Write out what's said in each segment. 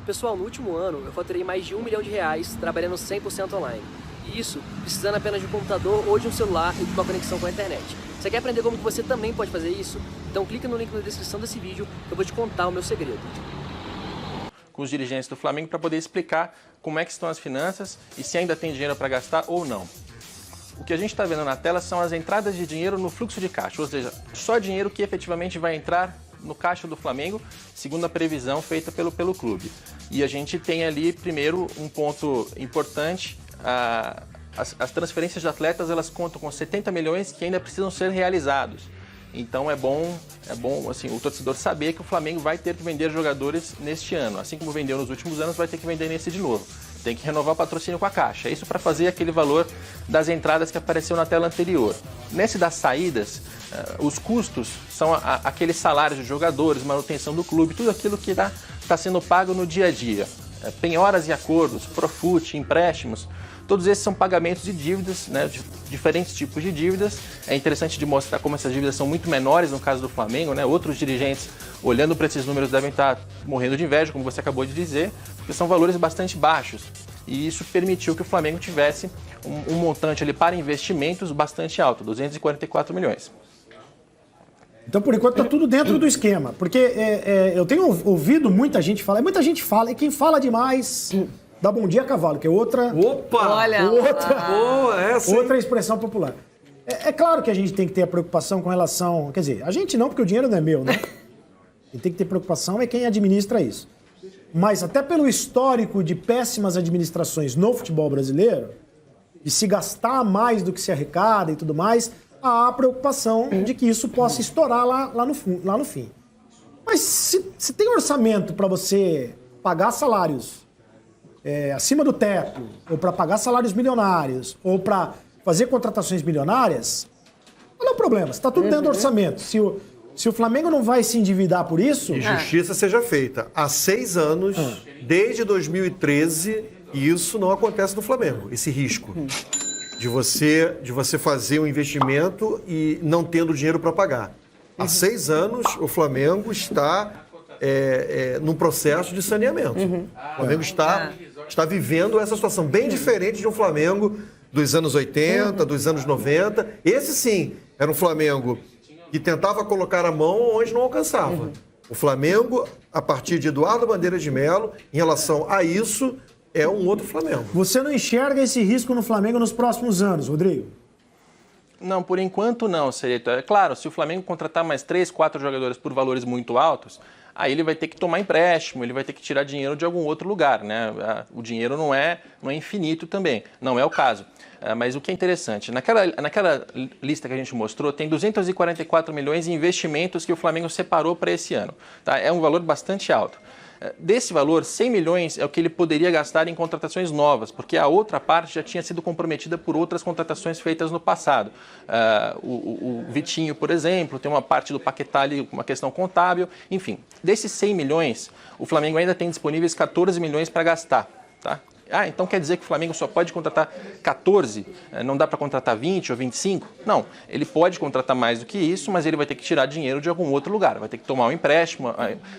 Pessoal, no último ano eu faturei mais de R$1 milhão trabalhando 100% online. E isso precisando apenas de um computador ou de um celular e de uma conexão com a internet. Você quer aprender como que você também pode fazer isso? Então clica no link na descrição desse vídeo que eu vou te contar o meu segredo. Com os dirigentes do Flamengo para poder explicar como é que estão as finanças e se ainda tem dinheiro para gastar ou não. O que a gente está vendo na tela são as entradas de dinheiro no fluxo de caixa, ou seja, só dinheiro que efetivamente vai entrar no caixa do Flamengo, segundo a previsão feita pelo clube. E a gente tem ali, primeiro, um ponto importante, as transferências de atletas, elas contam com 70 milhões que ainda precisam ser realizados. Então é bom assim, o torcedor saber que o Flamengo vai ter que vender jogadores neste ano. Assim como vendeu nos últimos anos, vai ter que vender nesse de novo. Tem que renovar o patrocínio com a Caixa. Isso para fazer aquele valor das entradas que apareceu na tela anterior. Nesse das saídas, os custos são aqueles salários de jogadores, manutenção do clube, tudo aquilo que está sendo pago no dia a dia. Penhoras e acordos, Profut, empréstimos, todos esses são pagamentos de dívidas, né, de diferentes tipos de dívidas. É interessante de mostrar como essas dívidas são muito menores no caso do Flamengo, né? Outros dirigentes, olhando para esses números, devem estar morrendo de inveja, como você acabou de dizer, porque são valores bastante baixos. E isso permitiu que o Flamengo tivesse um montante ali para investimentos bastante alto, 244 milhões. Então, por enquanto, está tudo dentro do esquema. Porque eu tenho ouvido muita gente falar, e quem fala demais dá bom dia a cavalo, que é outra... Opa! Olha! Outra expressão popular. É claro que a gente tem que ter a preocupação com relação... Quer dizer, a gente não, porque o dinheiro não é meu, né? Quem tem que ter preocupação é quem administra isso. Mas até pelo histórico de péssimas administrações no futebol brasileiro, de se gastar mais do que se arrecada e tudo mais... há a preocupação de que isso possa estourar lá no fim. Mas se tem orçamento para você pagar salários acima do teto, ou para pagar salários milionários, ou para fazer contratações milionárias, qual é o problema? Está tudo dentro do orçamento. Se o Flamengo não vai se endividar por isso... E justiça seja feita. Há 6 anos, desde 2013, isso não acontece no Flamengo, esse risco. De você fazer um investimento e não tendo dinheiro para pagar. Há 6 anos, o Flamengo está num processo de saneamento. O Flamengo está vivendo essa situação bem diferente de um Flamengo dos anos 80, dos anos 90. Esse, sim, era um Flamengo que tentava colocar a mão onde não alcançava. O Flamengo, a partir de Eduardo Bandeira de Mello, em relação a isso... é um outro Flamengo. Você não enxerga esse risco no Flamengo nos próximos anos, Rodrigo? Não, por enquanto não, Serieto. É claro, se o Flamengo contratar mais 3, 4 jogadores por valores muito altos, aí ele vai ter que tomar empréstimo, ele vai ter que tirar dinheiro de algum outro lugar, né? O dinheiro não é infinito também, não é o caso. Mas o que é interessante, naquela lista que a gente mostrou, tem 244 milhões em investimentos que o Flamengo separou para esse ano. Tá? É um valor bastante alto. Desse valor, 100 milhões é o que ele poderia gastar em contratações novas, porque a outra parte já tinha sido comprometida por outras contratações feitas no passado. O Vitinho, por exemplo, tem uma parte do Paquetá ali, uma questão contábil. Enfim, desses 100 milhões, o Flamengo ainda tem disponíveis 14 milhões para gastar. Tá? Então quer dizer que o Flamengo só pode contratar 14? Não dá para contratar 20 ou 25? Não, ele pode contratar mais do que isso, mas ele vai ter que tirar dinheiro de algum outro lugar, vai ter que tomar um empréstimo.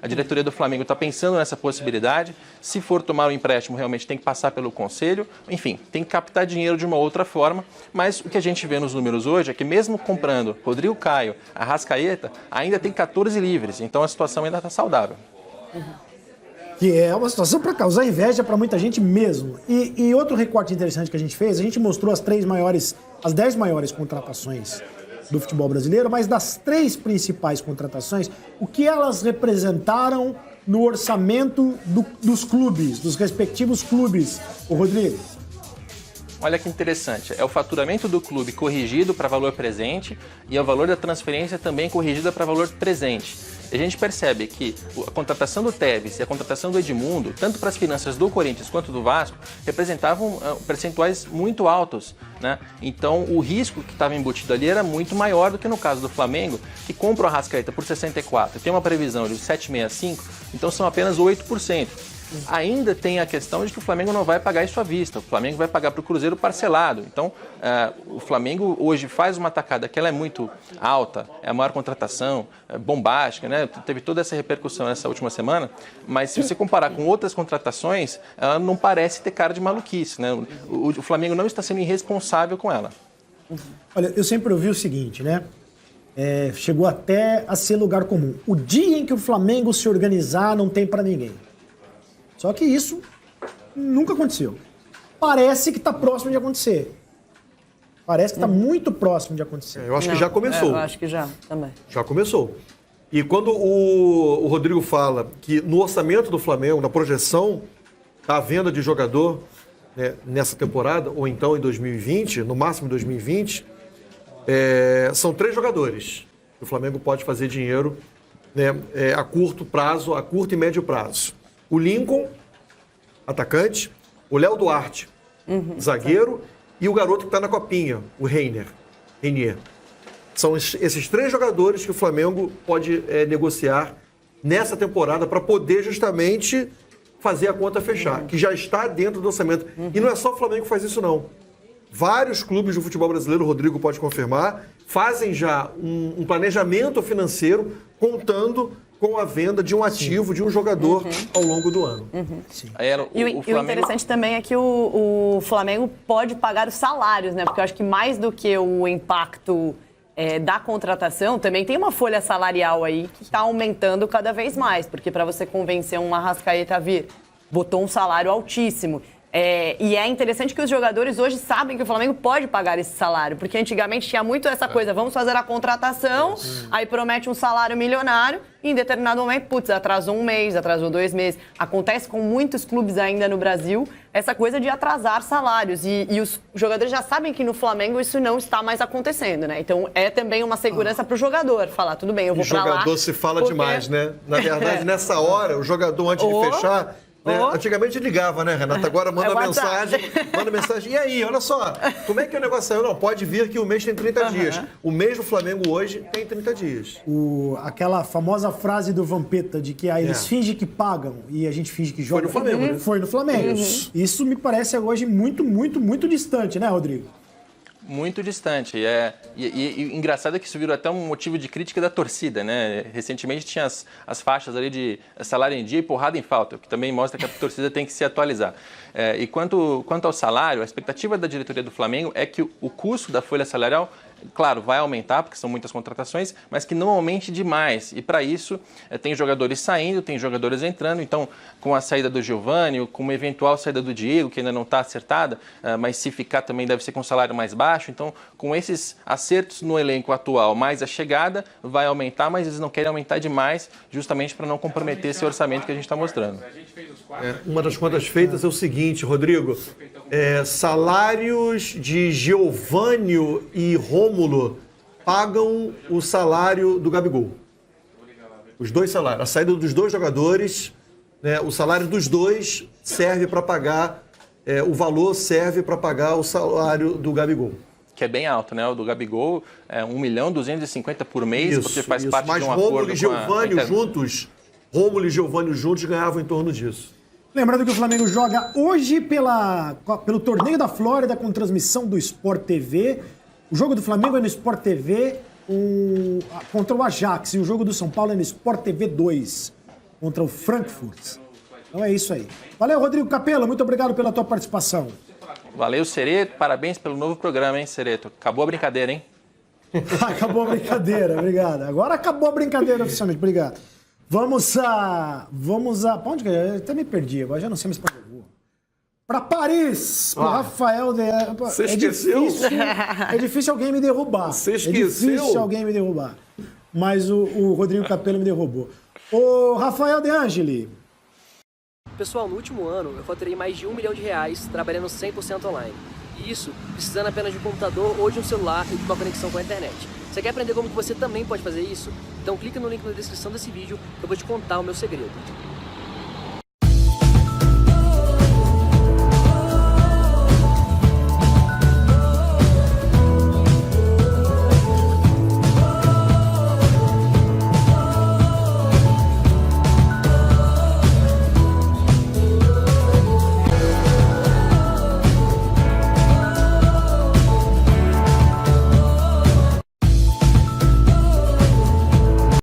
A diretoria do Flamengo está pensando nessa possibilidade. Se for tomar um empréstimo, realmente tem que passar pelo conselho. Enfim, tem que captar dinheiro de uma outra forma, mas o que a gente vê nos números hoje é que mesmo comprando Rodrigo Caio, Arrascaeta, ainda tem 14 livres, então a situação ainda está saudável. Que é uma situação para causar inveja para muita gente mesmo. E outro recorte interessante que a gente fez, a gente mostrou as 10 maiores contratações do futebol brasileiro, mas das 3 principais contratações, o que elas representaram no orçamento dos clubes, dos respectivos clubes, o Rodrigo? Olha que interessante, é o faturamento do clube corrigido para valor presente e é o valor da transferência também corrigida para valor presente. E a gente percebe que a contratação do Tevez e a contratação do Edmundo, tanto para as finanças do Corinthians quanto do Vasco, representavam percentuais muito altos, né? Então o risco que estava embutido ali era muito maior do que no caso do Flamengo, que compra o Arrascaeta por 64 e tem uma previsão de 7,65, então são apenas 8%. Ainda tem a questão de que o Flamengo não vai pagar isso à vista, o Flamengo vai pagar para o Cruzeiro parcelado. Então, o Flamengo hoje faz uma tacada que ela é muito alta, é a maior contratação, bombástica, né? Teve toda essa repercussão nessa última semana, mas se você comparar com outras contratações, ela não parece ter cara de maluquice, né? O Flamengo não está sendo irresponsável com ela. Olha, eu sempre ouvi o seguinte, né? Chegou até a ser lugar comum. O dia em que o Flamengo se organizar não tem para ninguém. Só que isso nunca aconteceu. Parece que está próximo de acontecer. Parece que está muito próximo de acontecer. Eu acho que já começou. Eu acho que já, também. Já começou. E quando o Rodrigo fala que no orçamento do Flamengo, na projeção da venda de jogador, né, nessa temporada, ou então em 2020, no máximo em 2020, são 3 jogadores que o Flamengo pode fazer dinheiro, né, a curto prazo, a curto e médio prazo. O Lincoln, atacante, o Léo Duarte, zagueiro, e o garoto que está na copinha, o Reinier. São esses 3 jogadores que o Flamengo pode negociar nessa temporada para poder justamente fazer a conta fechar, que já está dentro do orçamento. E não é só o Flamengo que faz isso, não. Vários clubes do futebol brasileiro, o Rodrigo pode confirmar, fazem já um planejamento financeiro contando com a venda de um ativo, de um jogador ao longo do ano. E o interessante também é que o Flamengo pode pagar os salários, né? Porque eu acho que mais do que o impacto da contratação, também tem uma folha salarial aí que está aumentando cada vez mais. Porque para você convencer um Arrascaeta a vir, botou um salário altíssimo. E é interessante que os jogadores hoje sabem que o Flamengo pode pagar esse salário, porque antigamente tinha muito essa coisa, vamos fazer a contratação, aí promete um salário milionário e em determinado momento, putz, atrasou 1 mês, atrasou 2 meses. Acontece com muitos clubes ainda no Brasil, essa coisa de atrasar salários e os jogadores já sabem que no Flamengo isso não está mais acontecendo, né? Então é também uma segurança para o jogador, falar, tudo bem, eu vou para lá. O jogador se fala demais, né? Na verdade, nessa hora, o jogador antes de fechar... Né? Antigamente ligava, né, Renata? Agora manda mensagem. E aí, olha só, como é que o negócio saiu? Não, pode vir que o mês tem 30 dias. O mês do Flamengo hoje tem 30 dias. Aquela famosa frase do Vampeta de que eles fingem que pagam e a gente finge que joga. Foi no Flamengo, né? Foi no Flamengo. Isso me parece hoje muito, muito, muito distante, né, Rodrigo? Muito distante. E engraçado é que isso virou até um motivo de crítica da torcida, né? Recentemente tinha as faixas ali de salário em dia e porrada em falta, o que também mostra que a torcida tem que se atualizar. E quanto ao salário, a expectativa da diretoria do Flamengo é que o custo da folha salarial, claro, vai aumentar, porque são muitas contratações, mas que não aumente demais. E para isso, tem jogadores saindo, tem jogadores entrando. Então, com a saída do Giovani, com uma eventual saída do Diego, que ainda não está acertada, mas se ficar também deve ser com um salário mais baixo. Então, com esses acertos no elenco atual, mais a chegada, vai aumentar, mas eles não querem aumentar demais, justamente para não comprometer esse orçamento que a gente está mostrando. Uma das contas feitas é o seguinte, Rodrigo, salários de Giovani e Rômulo pagam o salário do Gabigol. Os 2 salários. A saída dos 2 jogadores, né, o salário dos 2 serve para pagar, o valor serve para pagar o salário do Gabigol. Que é bem alto, né? O do Gabigol é 1.250.000 por mês, porque faz parte mas de um acordo Rômulo e Giovani Rômulo e Giovani juntos ganhavam em torno disso. Lembrando que o Flamengo joga hoje pelo Torneio da Flórida com transmissão do Sport TV. O jogo do Flamengo é no Sport TV contra o Ajax. E o jogo do São Paulo é no Sport TV 2 contra o Frankfurt. Então é isso aí. Valeu, Rodrigo Capello. Muito obrigado pela tua participação. Valeu, Sereto. Parabéns pelo novo programa, hein, Sereto? Acabou a brincadeira, hein? Acabou a brincadeira, obrigado. Agora acabou a brincadeira oficialmente, obrigado. Vamos a... Pra onde que eu até me perdi, agora já não sei mais pra onde eu vou. Pra Paris, pro Rafael de... Você esqueceu? É difícil alguém me derrubar. Você esqueceu? É difícil alguém me derrubar. Mas o Rodrigo Capello me derrubou. Ô, Rafael De Angeli. Pessoal, no último ano eu faturei mais de R$1 milhão trabalhando 100% online. E isso precisando apenas de um computador ou de um celular e de uma conexão com a internet. Você quer aprender como que você também pode fazer isso? Então clica no link na descrição desse vídeo que eu vou te contar o meu segredo.